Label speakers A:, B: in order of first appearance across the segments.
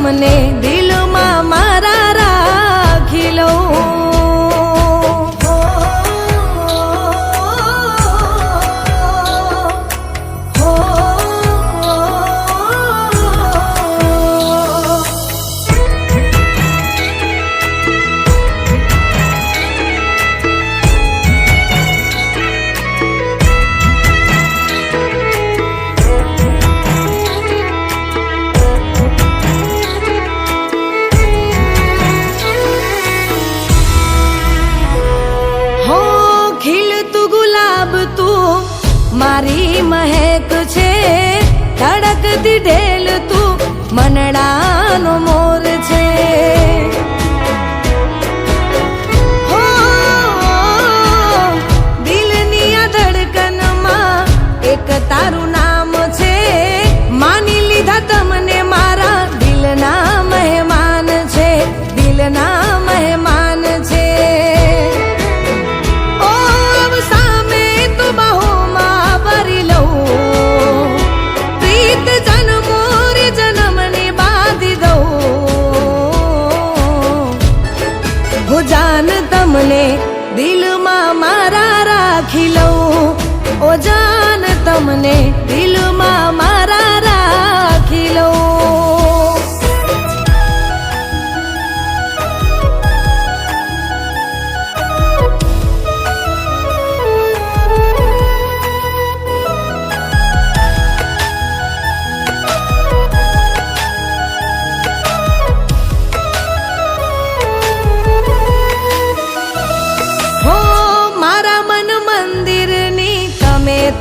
A: તમને દિલમાં મારા રાખી લઉં. મારી મહેક છે ધડકતી ઢેલ તું મનડાનો મોર છે. હો દિલની આ ધડકનમાં એક તારું નામ છે. માની લીધા તમને મારા દિલના મહેમાન છે, દિલના મહેમાન છે. જાન તમને દિલમાં મારા રાખી લઉં. ઓ જાન તમને દિલમાં મારા રાખી લઉં.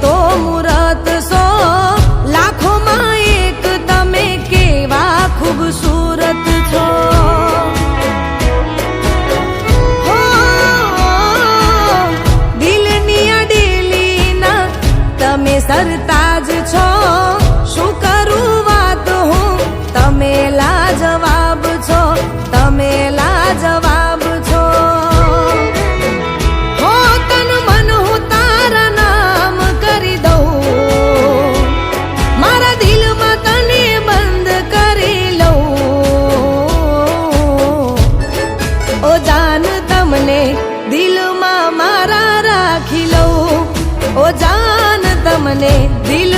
A: તો મુરત સો લાખોમાં એક તમે કેવા ખૂબસૂરત છો. હો દિલની અડેલીના તમે સરતાજ છો. શું કરું વાત હું, તમે લાજવાબ છો, તમે લાજવાબ છો. દિલમાં મારા રાખી લઉં. ઓ જાન તમને દિલ